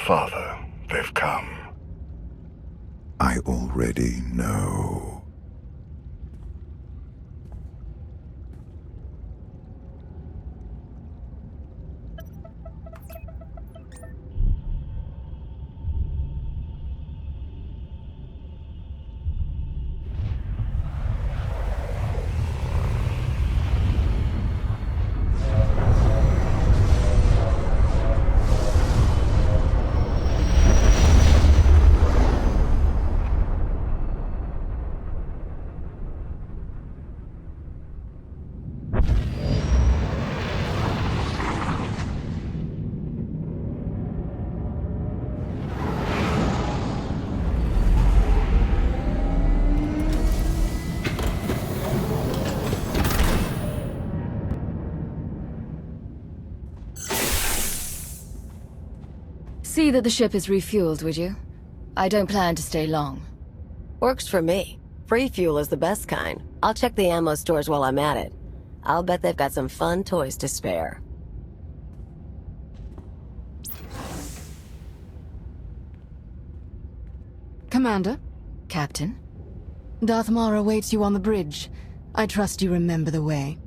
Father, they've come. I already know. See that the ship is refueled, would you? I don't plan to stay long. Works for me. Free fuel is the best kind. I'll check the ammo stores while I'm at it. I'll bet they've got some fun toys to spare. Commander? Captain? Darth Marr awaits you on the bridge. I trust you remember the way.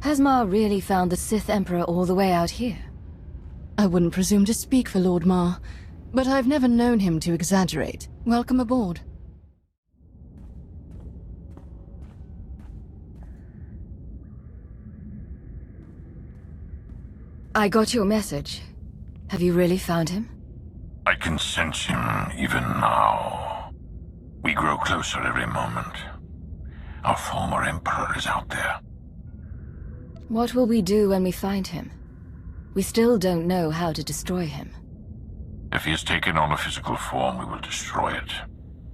Has Marr really found the Sith Emperor all the way out here? I wouldn't presume to speak for Lord Marr, but I've never known him to exaggerate. Welcome aboard. I got your message. Have you really found him? I can sense him even now. We grow closer every moment. Our former Emperor is out there. What will we do when we find him? We still don't know how to destroy him. If he has taken on a physical form, we will destroy it.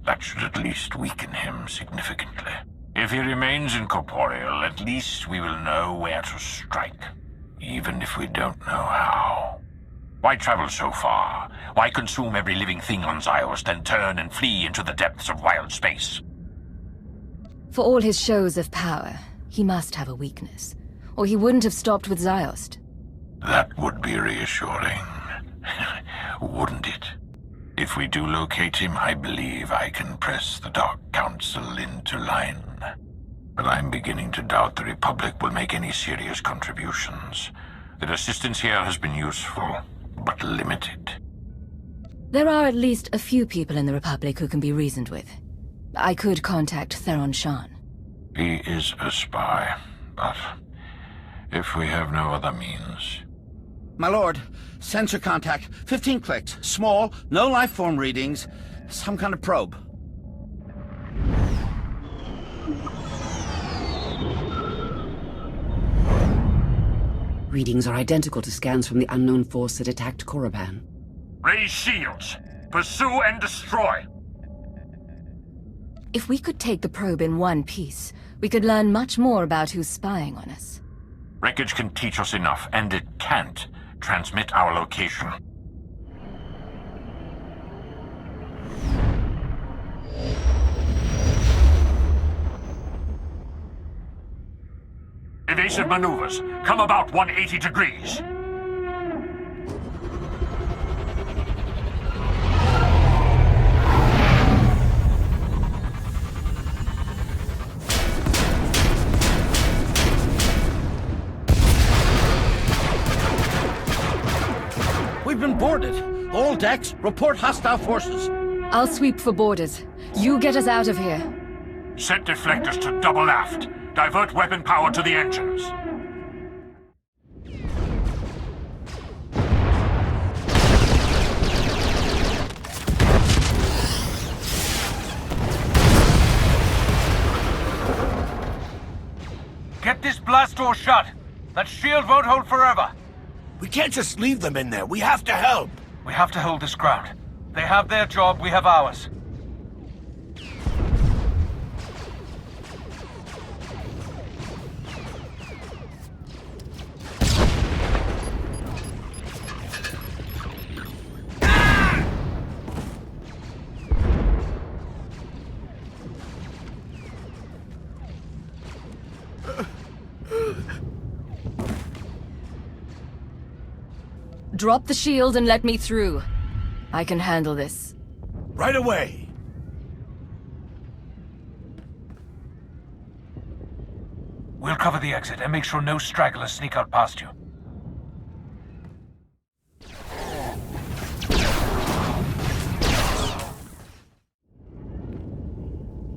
That should at least weaken him significantly. If he remains incorporeal, at least we will know where to strike, even if we don't know how. Why travel so far? Why consume every living thing on Ziost, then turn and flee into the depths of wild space? For all his shows of power, he must have a weakness, or he wouldn't have stopped with Ziost. That would be reassuring, wouldn't it? If we do locate him, I believe I can press the Dark Council into line. But I'm beginning to doubt the Republic will make any serious contributions. Their assistance here has been useful, but limited. There are at least a few people in the Republic who can be reasoned with. I could contact Theron Shan. He is a spy, but if we have no other means... My lord, sensor contact, 15 clicks, small, no life form readings, some kind of probe. Readings are identical to scans from the unknown force that attacked Korriban. Raise shields! Pursue and destroy! If we could take the probe in one piece, we could learn much more about who's spying on us. Wreckage can teach us enough, and it can't transmit our location. Evasive maneuvers. Come about 180 degrees. We've been boarded. All decks, report hostile forces. I'll sweep for borders. You get us out of here. Set deflectors to double aft. Divert weapon power to the engines. Get this blast door shut. That shield won't hold forever. We can't just leave them in there. We have to help. We have to hold this ground. They have their job, we have ours. Drop the shield and let me through. I can handle this. Right away. We'll cover the exit and make sure no stragglers sneak out past you.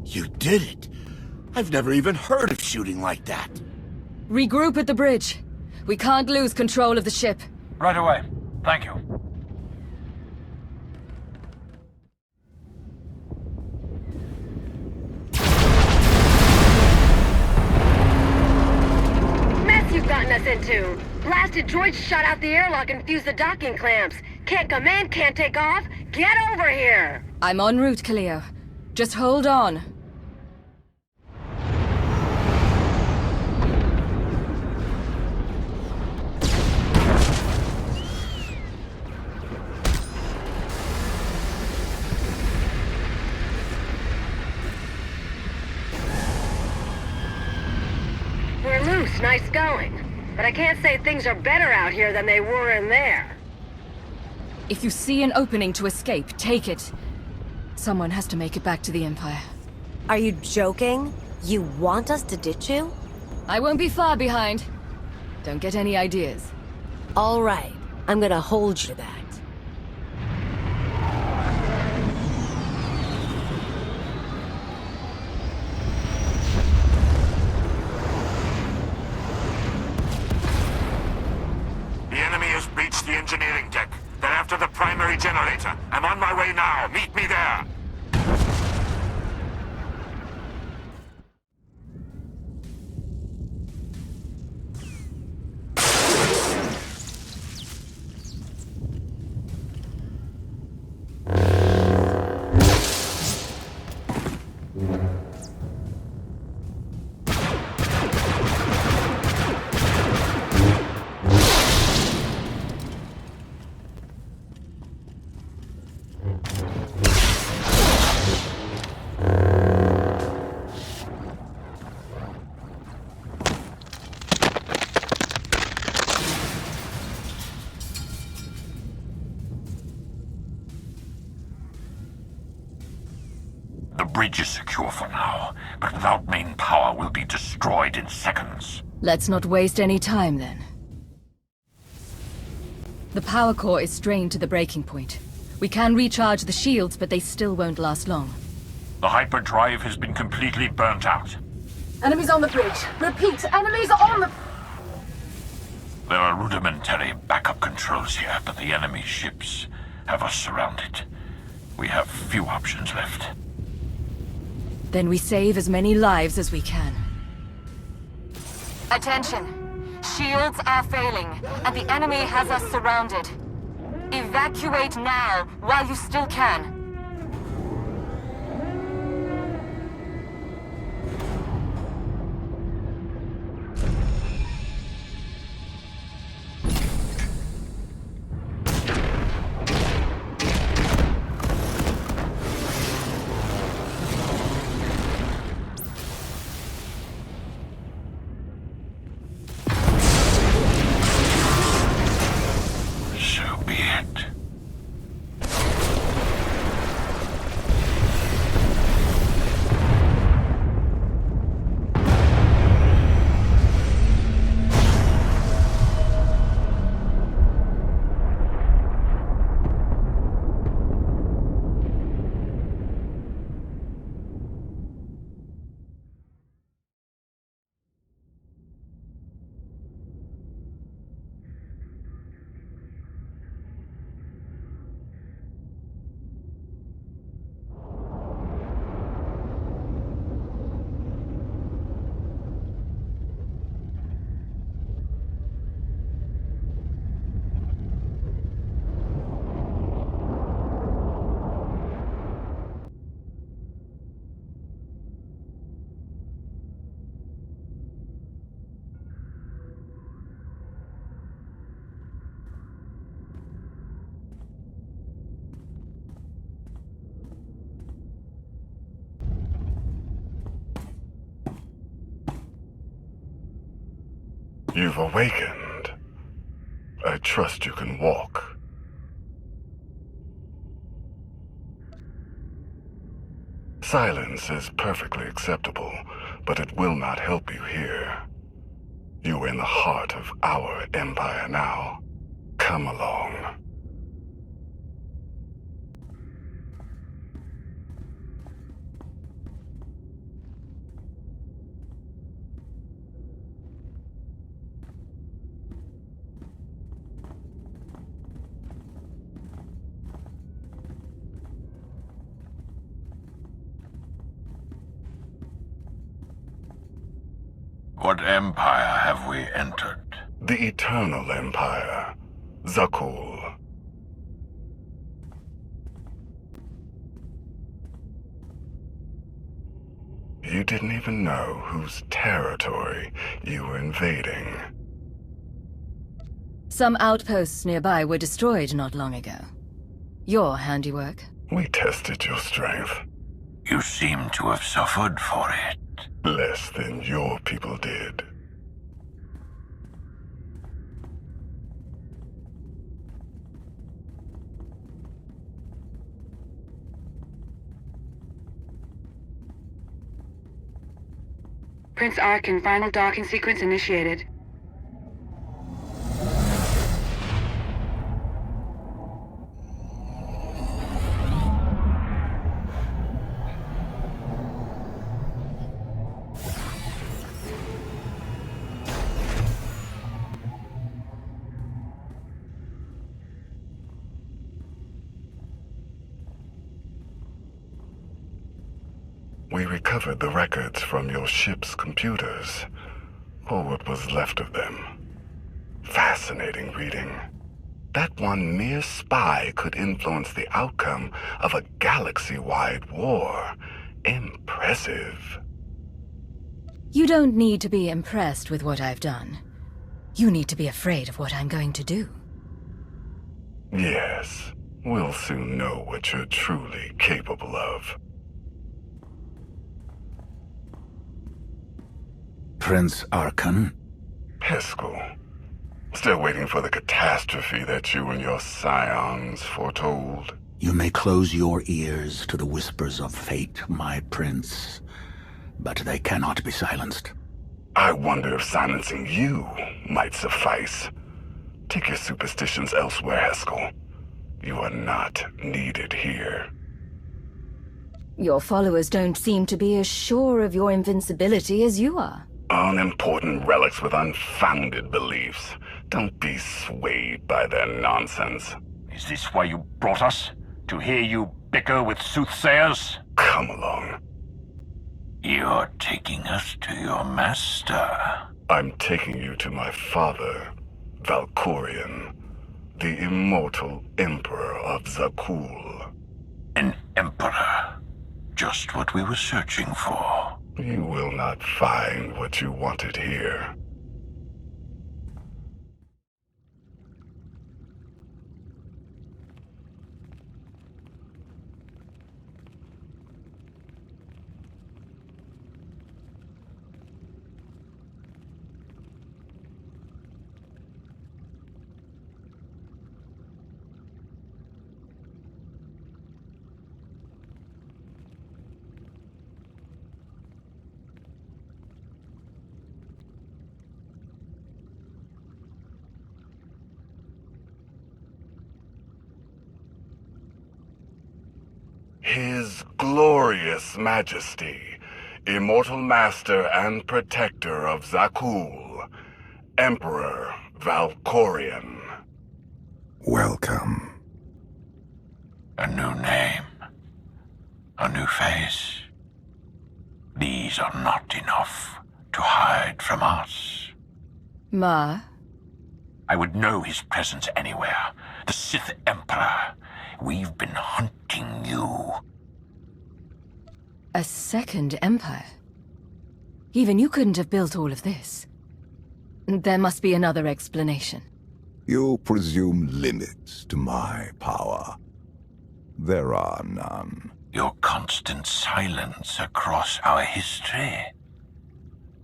You did it. I've never even heard of shooting like that. Regroup at the bridge. We can't lose control of the ship. Right away. Thank you. Mess you've gotten us into. Blasted droids shot out the airlock and fused the docking clamps. Can't come in, can't take off. Get over here! I'm en route, Kaleo. Just hold on. We're loose, nice going. But I can't say things are better out here than they were in there. If you see an opening to escape, take it. Someone has to make it back to the Empire. Are you joking? You want us to ditch you? I won't be far behind. Don't get any ideas. All right. I'm gonna hold you to that. The enemy has breached the engineering deck. They're after the primary generator. I'm on my way now. Meet me there. The bridge is secure for now, but without main power, we'll be destroyed in seconds. Let's not waste any time, then. The power core is strained to the breaking point. We can recharge the shields, but they still won't last long. The hyperdrive has been completely burnt out. Enemies on the bridge. Repeat, enemies on the... There are rudimentary backup controls here, but the enemy ships have us surrounded. We have few options left. Then we save as many lives as we can. Attention! Shields are failing, and the enemy has us surrounded. Evacuate now, while you still can. So be it. You've awakened. I trust you can walk. Silence is perfectly acceptable, but it will not help you here. You are in the heart of our empire now. Come along. What empire have we entered? The Eternal Empire, Zakul. You didn't even know whose territory you were invading. Some outposts nearby were destroyed not long ago. Your handiwork. We tested your strength. You seem to have suffered for it. Less than your people did. Prince Arkin, final docking sequence initiated. We recovered the records from your ship's computers, or what was left of them. Fascinating reading. That one mere spy could influence the outcome of a galaxy-wide war. Impressive. You don't need to be impressed with what I've done. You need to be afraid of what I'm going to do. Yes, we'll soon know what you're truly capable of. Prince Arkin? Heskell. Still waiting for the catastrophe that you and your scions foretold. You may close your ears to the whispers of fate, my prince, but they cannot be silenced. I wonder if silencing you might suffice. Take your superstitions elsewhere, Heskell. You are not needed here. Your followers don't seem to be as sure of your invincibility as you are. Unimportant relics with unfounded beliefs. Don't be swayed by their nonsense. Is this why you brought us? To hear you bicker with soothsayers? Come along. You're taking us to your master. I'm taking you to my father, Valkorion, the immortal Emperor of Zakul. An emperor. Just what we were searching for. You will not find what you wanted here. His glorious majesty, immortal master and protector of Zakul, Emperor Valkorion. Welcome. A new name. A new face. These are not enough to hide from us. Marr? I would know his presence anywhere. The Sith Emperor. We've been hunting you. A second empire? Even you couldn't have built all of this. There must be another explanation. You presume limits to my power. There are none. Your constant silence across our history.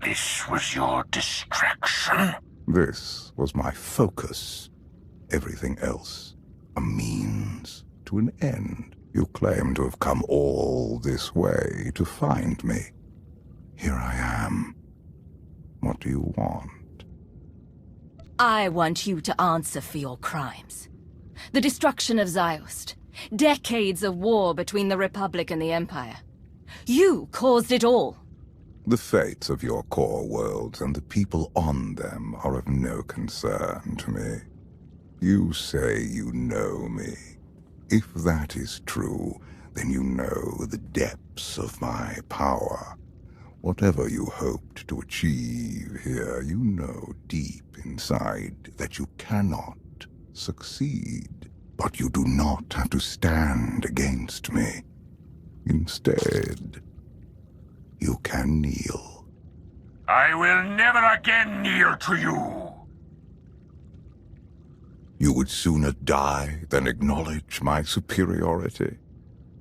This was your distraction? This was my focus. everything else a means to an end. You claim to have come all this way to find me. Here I am. What do you want? I want you to answer for your crimes. The destruction of SWTOR. Decades of war between the Republic and the Empire. You caused it all. The fates of your core worlds and the people on them are of no concern to me. You say you know me. If that is true, then you know the depths of my power. Whatever you hoped to achieve here, you know deep inside that you cannot succeed. But you do not have to stand against me. Instead, you can kneel. I will never again kneel to you. You would sooner die than acknowledge my superiority.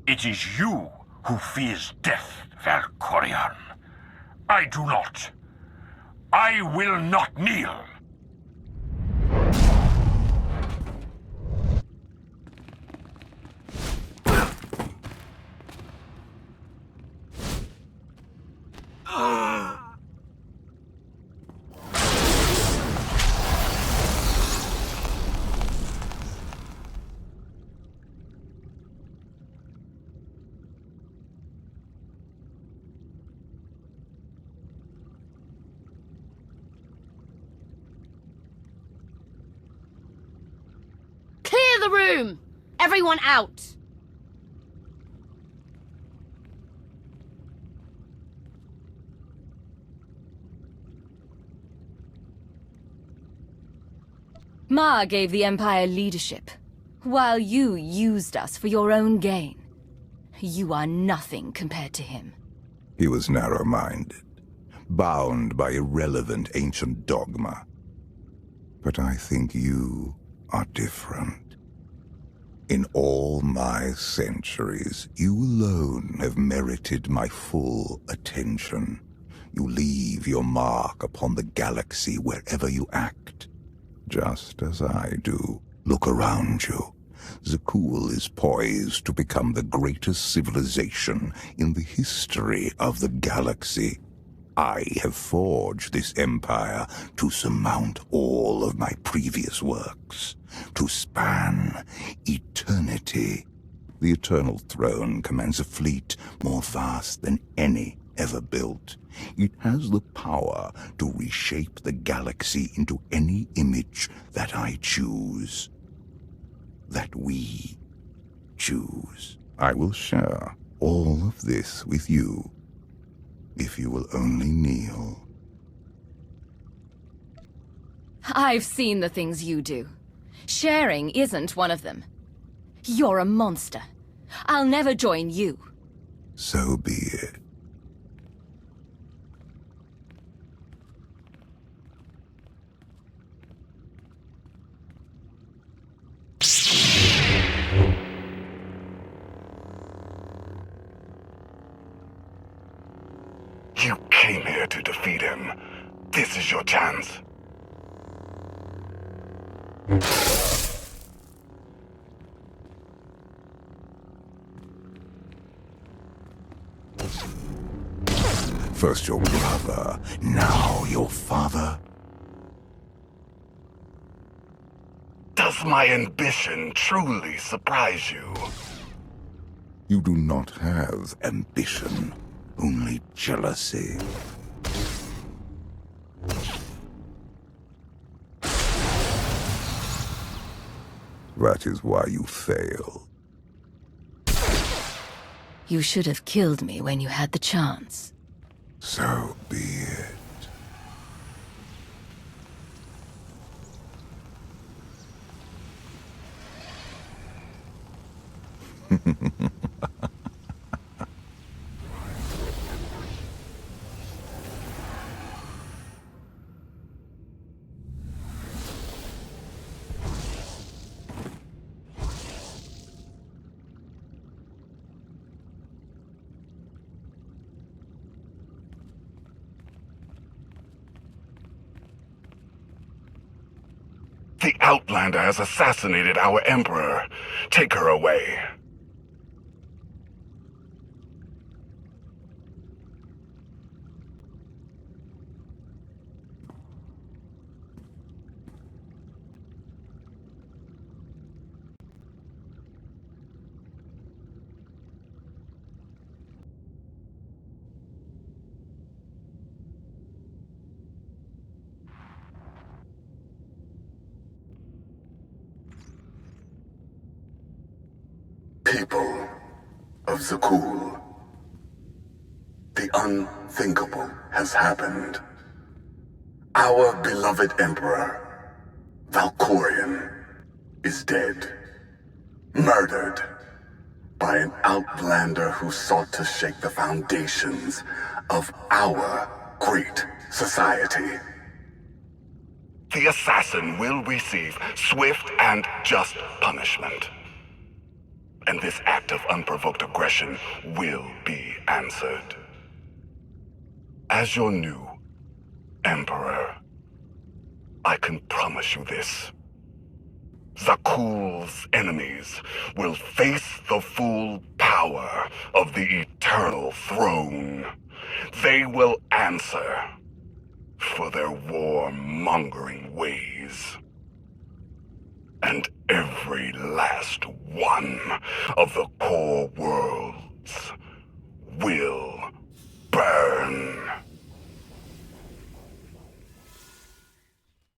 It is you who fears death, Valkorion. I do not. I will not kneel. Clear the room! Everyone out! Marr gave the Empire leadership, while you used us for your own gain. You are nothing compared to him. He was narrow-minded, bound by irrelevant ancient dogma. But I think you are different. In all my centuries, you alone have merited my full attention. You leave your mark upon the galaxy wherever you act, just as I do. Look around you. Zakul is poised to become the greatest civilization in the history of the galaxy. I have forged this empire to surmount all of my previous works, to span eternity. The Eternal Throne commands a fleet more vast than any ever built. It has the power to reshape the galaxy into any image that I choose. That we choose. I will share all of this with you, if you will only kneel. I've seen the things you do. Sharing isn't one of them. You're a monster. I'll never join you. So be it. You came here to defeat him. This is your chance. First your brother, now your father. Does my ambition truly surprise you? You do not have ambition, only jealousy. That is why you fail. You should have killed me when you had the chance. So be it. The Outlander has assassinated our Emperor. Take her away. People of Zakul, the unthinkable has happened. Our beloved Emperor, Valkorion, is dead. Murdered by an outlander who sought to shake the foundations of our great society. The assassin will receive swift and just punishment. And this act of unprovoked aggression will be answered. As your new Emperor, I can promise you this. Zakul's enemies will face the full power of the Eternal Throne. They will answer for their warmongering ways. And every last one of the core worlds will